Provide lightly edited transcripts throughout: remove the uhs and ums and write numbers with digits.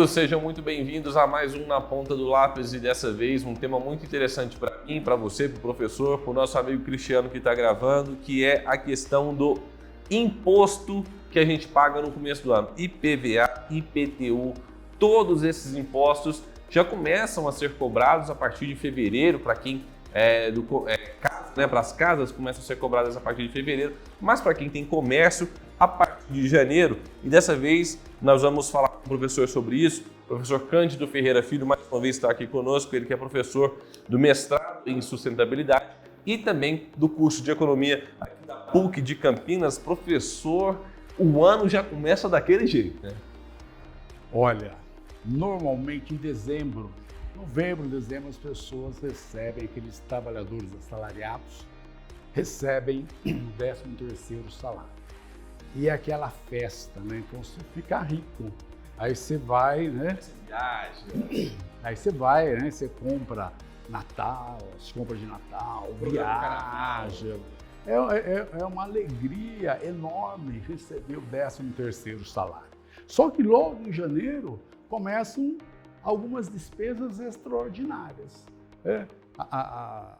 amigos, sejam muito bem-vindos a mais um Na Ponta do Lápis e dessa vez um tema muito interessante para mim, para você, para o professor, para o nosso amigo Cristiano que está gravando, que é a questão do imposto que a gente paga no começo do ano. IPVA, IPTU, todos esses impostos já começam a ser cobrados a partir de fevereiro, para quem para as casas começam a ser cobradas a partir de fevereiro, mas para quem tem comércio, a partir de janeiro. E dessa vez nós vamos falar com o professor sobre isso. O professor Cândido Ferreira Filho, mais uma vez, está aqui conosco, ele que é professor do mestrado em sustentabilidade e também do curso de economia aqui da PUC de Campinas. Professor, o ano já começa daquele jeito, né? Olha, normalmente em novembro, dezembro, as pessoas recebem, aqueles trabalhadores assalariados, recebem o 13º salário. E é aquela festa, né? Então você fica rico. Aí você vai, né? Aí você vai, né? Você compra Natal, as compras de Natal, viaja. É uma alegria enorme receber o 13º salário. Só que logo em janeiro começam algumas despesas extraordinárias.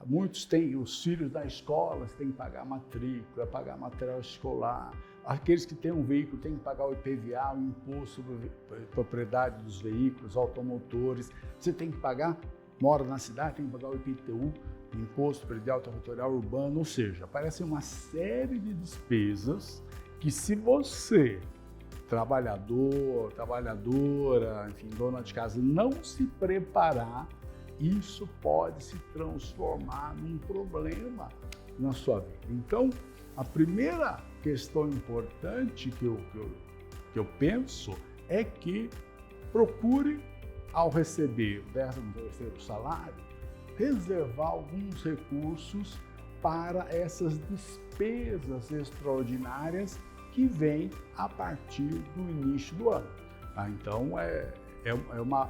Muitos têm os filhos da escola, têm que pagar matrícula, pagar material escolar. Aqueles que têm um veículo têm que pagar o IPVA, o imposto sobre propriedade dos veículos, automotores. Você tem que pagar, mora na cidade, tem que pagar o IPTU, Imposto Predial Territorial Urbano, ou seja, aparece uma série de despesas que, se você, trabalhador, trabalhadora, enfim, dona de casa, não se preparar, isso pode se transformar num problema na sua vida. Então, a primeira questão importante que eu penso é que procure, ao receber o 13º salário, reservar alguns recursos para essas despesas extraordinárias que vêm a partir do início do ano. Então, é uma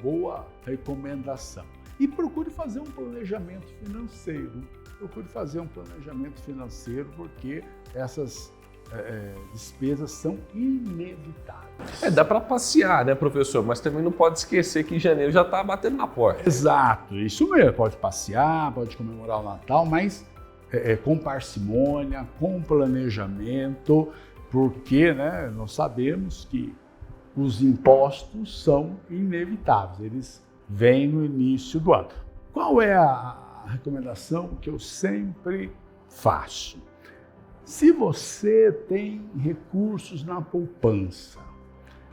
boa recomendação. E procure fazer um planejamento financeiro. Porque essas despesas são inevitáveis. Dá para passear, né, professor? Mas também não pode esquecer que janeiro já está batendo na porta. Exato, isso mesmo. Pode passear, pode comemorar o Natal, mas com parcimônia, com planejamento, porque, né, nós sabemos que os impostos são inevitáveis, eles vêm no início do ano. Qual é a recomendação que eu sempre faço? Se você tem recursos na poupança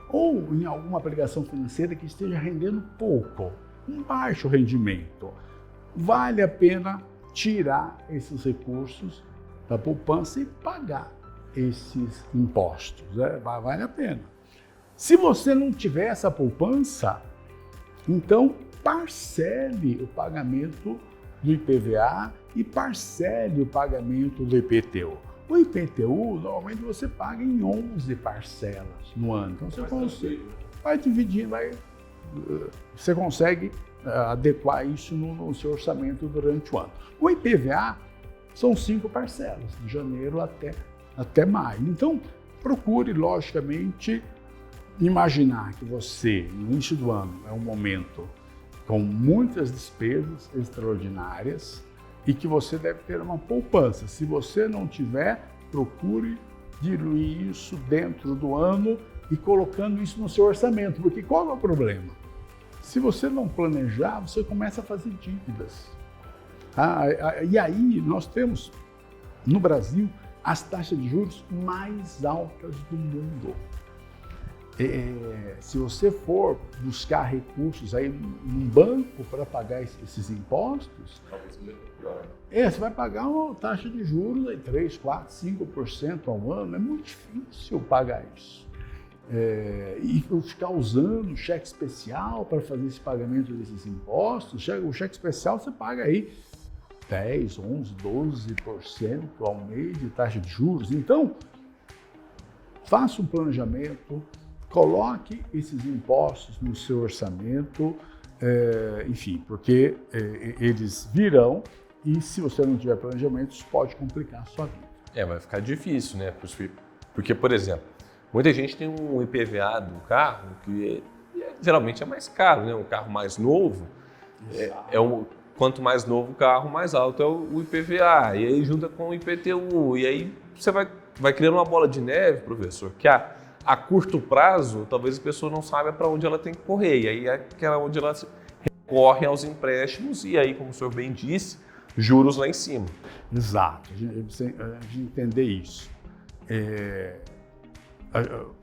ou em alguma aplicação financeira que esteja rendendo pouco, um baixo rendimento, vale a pena tirar esses recursos da poupança e pagar esses impostos, né? Vale a pena. Se você não tiver essa poupança, então parcele o pagamento do IPVA e parcele o pagamento do IPTU. O IPTU, normalmente você paga em 11 parcelas no ano. Então vai dividindo, você consegue adequar isso no seu orçamento durante o ano. O IPVA são 5 parcelas, de janeiro até maio. Então, procure, logicamente, imaginar que você, no início do ano, é um momento com muitas despesas extraordinárias e que você deve ter uma poupança. Se você não tiver, procure diluir isso dentro do ano e colocando isso no seu orçamento, porque qual é o problema? Se você não planejar, você começa a fazer dívidas. E aí nós temos, no Brasil, as taxas de juros mais altas do mundo. Se você for buscar recursos aí num banco para pagar esses impostos, você vai pagar uma taxa de juros de 3, 4, 5% ao ano. É muito difícil pagar isso. E ficar usando cheque especial para fazer esse pagamento desses impostos, o cheque especial você paga aí 10, 11, 12% ao mês de taxa de juros. Então, faça um planejamento, coloque esses impostos no seu orçamento, enfim, porque eles virão e se você não tiver planejamento, isso pode complicar a sua vida. Vai ficar difícil, né? Porque, por exemplo, muita gente tem um IPVA do carro que geralmente é mais caro, né? Um carro mais novo, quanto mais novo o carro, mais alto é o IPVA, e aí junta com o IPTU, e aí você vai criando uma bola de neve, professor, que a curto prazo, talvez a pessoa não saiba para onde ela tem que correr, e aí é aquela onde ela recorre aos empréstimos, e aí, como o senhor bem disse, juros lá em cima. Exato, a gente entender isso.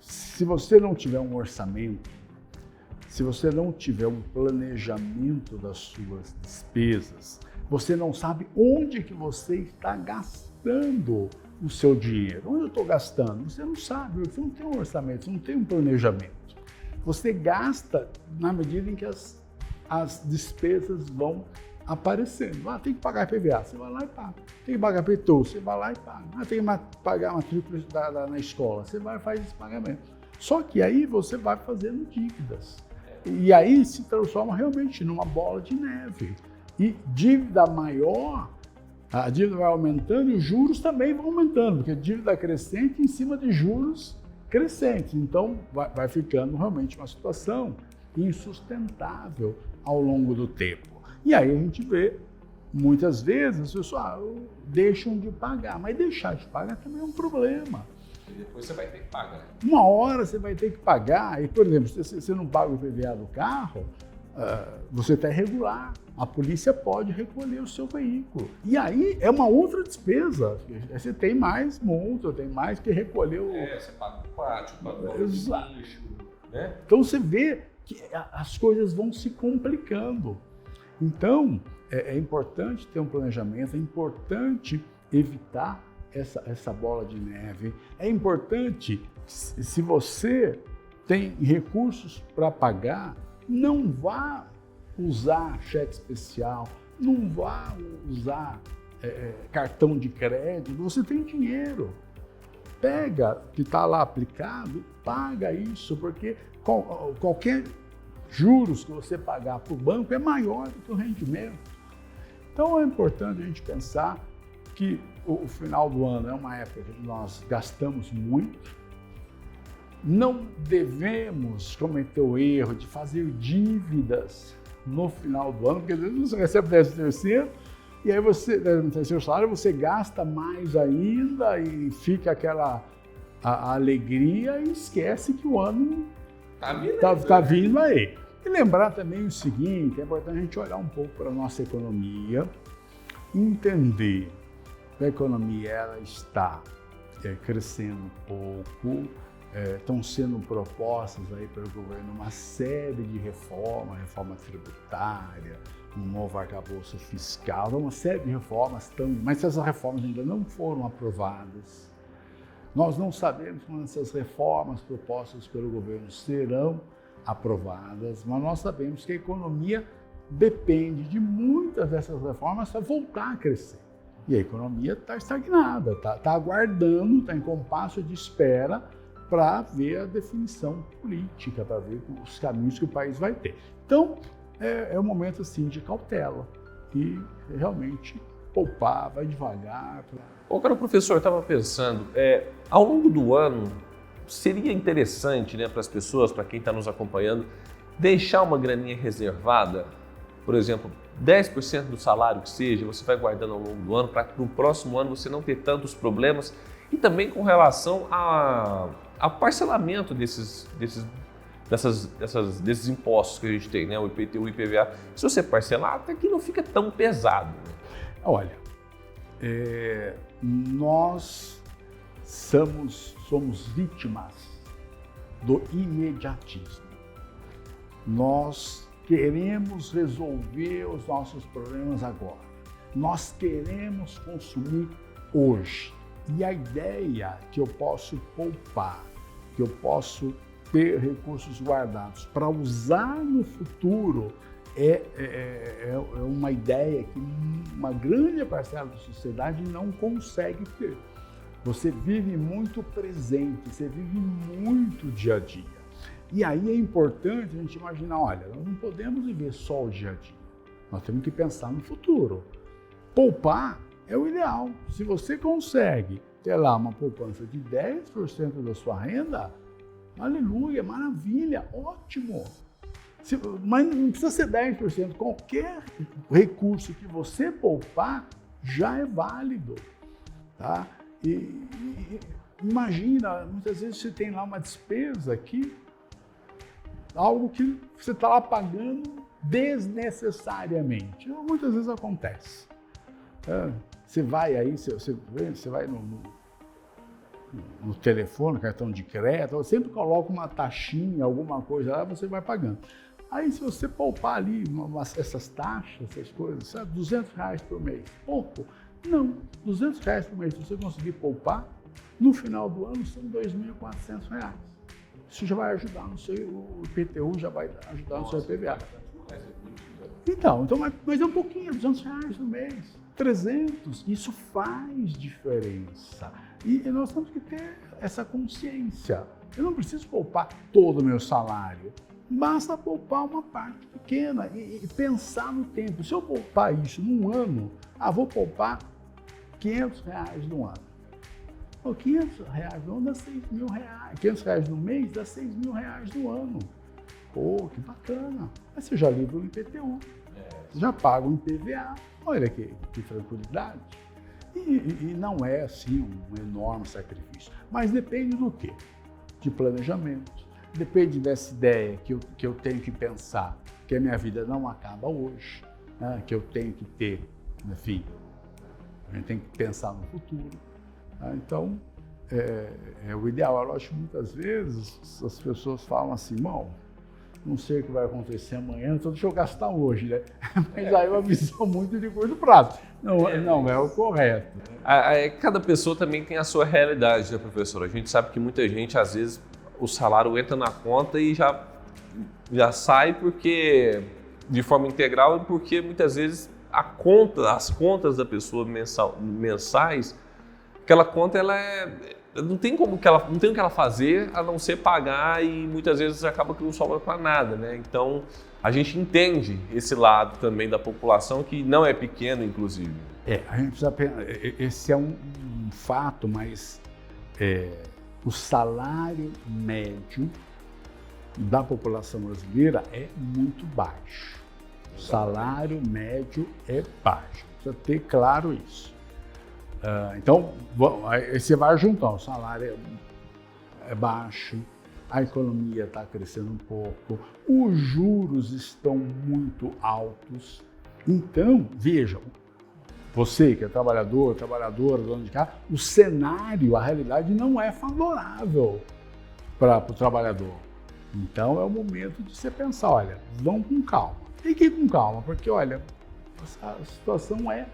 Se você não tiver um orçamento, se você não tiver um planejamento das suas despesas, você não sabe onde que você está gastando o seu dinheiro. Onde eu estou gastando? Você não sabe, você não tem um orçamento, você não tem um planejamento. Você gasta na medida em que as despesas vão aparecendo. Tem que pagar IPVA, você vai lá e paga. Tem que pagar IPTU, você vai lá e paga. Tem que pagar a matrícula na escola, você vai e faz esse pagamento. Só que aí você vai fazendo dívidas. E aí se transforma realmente numa bola de neve. E dívida maior, a dívida vai aumentando e os juros também vão aumentando, porque dívida crescente em cima de juros crescentes. Então vai ficando realmente uma situação insustentável ao longo do tempo. E aí a gente vê, muitas vezes, as pessoas deixam de pagar, mas deixar de pagar também é um problema. E depois você vai ter que pagar. Uma hora você vai ter que pagar, e por exemplo, se você não paga o IPVA do carro, você está irregular, a polícia pode recolher o seu veículo. E aí é uma outra despesa, você tem mais multa, tem mais que recolher o... você paga o pátio, paga o lixo, né? Então você vê que as coisas vão se complicando. Então, é importante ter um planejamento, é importante evitar essa bola de neve. É importante, se você tem recursos para pagar, não vá usar cheque especial, não vá usar cartão de crédito, você tem dinheiro. Pega o que está lá aplicado, paga isso, porque qualquer juros que você pagar para o banco é maior do que o rendimento. Então é importante a gente pensar que o final do ano é uma época que nós gastamos muito. Não devemos cometer o erro de fazer dívidas no final do ano, porque às vezes você recebe 13º e aí você, no terceiro salário, você gasta mais ainda e fica aquela a alegria e esquece que o ano Tá vindo aí. E lembrar também o seguinte, é importante a gente olhar um pouco para a nossa economia, entender que a economia ela está crescendo um pouco, estão sendo propostas aí pelo governo uma série de reformas, reforma tributária, um novo arcabouço fiscal, uma série de reformas, mas essas reformas ainda não foram aprovadas. Nós não sabemos quando essas reformas propostas pelo governo serão aprovadas, mas nós sabemos que a economia depende de muitas dessas reformas para voltar a crescer. E a economia está estagnada, está aguardando, está em compasso de espera para ver a definição política, para ver os caminhos que o país vai ter. Então, é um momento assim de cautela e realmente poupar, vai devagar. Caro professor, eu estava pensando, ao longo do ano, seria interessante, né, para as pessoas, para quem está nos acompanhando, deixar uma graninha reservada, por exemplo, 10% do salário que seja, você vai guardando ao longo do ano, para no próximo ano você não ter tantos problemas, e também com relação ao parcelamento desses impostos que a gente tem, né, o IPTU, o IPVA. Se você parcelar, até que não fica tão pesado. Né? Olha, nós somos vítimas do imediatismo. Nós queremos resolver os nossos problemas agora. Nós queremos consumir hoje. E a ideia que eu posso poupar, que eu posso ter recursos guardados para usar no futuro, é uma ideia que uma grande parcela da sociedade não consegue ter. Você vive muito presente, você vive muito dia a dia. E aí é importante a gente imaginar, olha, nós não podemos viver só o dia a dia. Nós temos que pensar no futuro. Poupar é o ideal. Se você consegue ter lá uma poupança de 10% da sua renda, aleluia, maravilha, ótimo. Mas não precisa ser 10%. Qualquer recurso que você poupar já é válido. Tá? Imagina, muitas vezes você tem lá uma despesa aqui, algo que você está lá pagando desnecessariamente. Muitas vezes acontece. Você vai aí, você vai no telefone, cartão de crédito, sempre coloca uma taxinha, alguma coisa lá, você vai pagando. Aí se você poupar ali essas taxas, essas coisas, sabe, R$200 por mês, pouco? Não, R$200 por mês, se você conseguir poupar, no final do ano são R$2.400. Isso já vai ajudar no seu, o IPTU já vai ajudar no seu IPVA. Então, mas é um pouquinho, R$200 no mês, 300, isso faz diferença. E nós temos que ter essa consciência. Eu não preciso poupar todo o meu salário, basta poupar uma parte pequena e pensar no tempo. Se eu poupar isso num ano, vou poupar R$500 no ano. R$500 no ano dá R$6.000. R$500 no mês dá R$6.000 no ano. Pô, que bacana. Aí você já livra o IPTU, você já paga o IPVA. Olha que tranquilidade. E não é assim um enorme sacrifício. Mas depende do quê? De planejamento. Depende dessa ideia que eu tenho que pensar que a minha vida não acaba hoje, né? Que eu tenho que ter, enfim, a gente tem que pensar no futuro. Né? Então, é o ideal. Eu acho que muitas vezes as pessoas falam assim, bom, não sei o que vai acontecer amanhã, então deixa eu gastar hoje, né? Mas aí é uma visão muito de curto prazo. Não é o correto. Cada pessoa também tem a sua realidade, né, professor? A gente sabe que muita gente, às vezes, o salário entra na conta e já sai porque de forma integral, porque muitas vezes as contas da pessoa mensais, aquela conta não tem o que ela fazer a não ser pagar e muitas vezes acaba que não sobra para nada, né? Então a gente entende esse lado também da população que não é pequeno, inclusive. A gente precisa esse é um fato, mas o salário médio da população brasileira é muito baixo. O salário médio é baixo. Precisa ter claro isso. Então, aí você vai juntar, o salário é baixo, a economia está crescendo um pouco, os juros estão muito altos. Então, vejam, você que é trabalhadora, dona de casa, o cenário, a realidade não é favorável para o trabalhador. Então, é o momento de você pensar, olha, vamos com calma. Tem que ir com calma, porque, olha, a situação é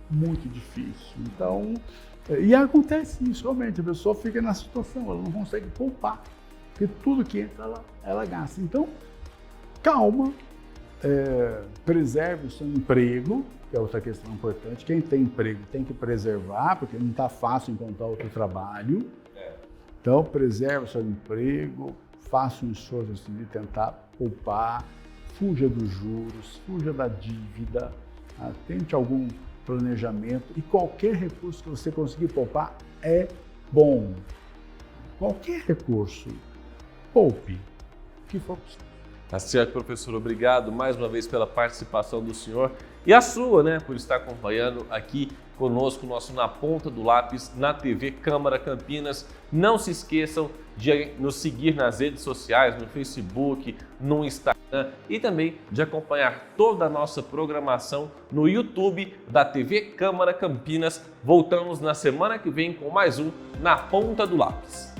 muito difícil. Então, e acontece isso, realmente, a pessoa fica na situação, ela não consegue poupar, porque tudo que entra, ela gasta. Então, calma, preserve o seu emprego, que é outra questão importante. Quem tem emprego tem que preservar, porque não está fácil encontrar outro trabalho. Então, preserve o seu emprego, faça um esforço de tentar poupar, fuja dos juros, fuja da dívida, tente algum planejamento e qualquer recurso que você conseguir poupar é bom. Qualquer recurso, poupe, o que for possível. Tá certo, professor. Obrigado mais uma vez pela participação do senhor e a sua, né, por estar acompanhando aqui conosco, nosso Na Ponta do Lápis, na TV Câmara Campinas. Não se esqueçam de nos seguir nas redes sociais, no Facebook, no Instagram e também de acompanhar toda a nossa programação no YouTube da TV Câmara Campinas. Voltamos na semana que vem com mais um Na Ponta do Lápis.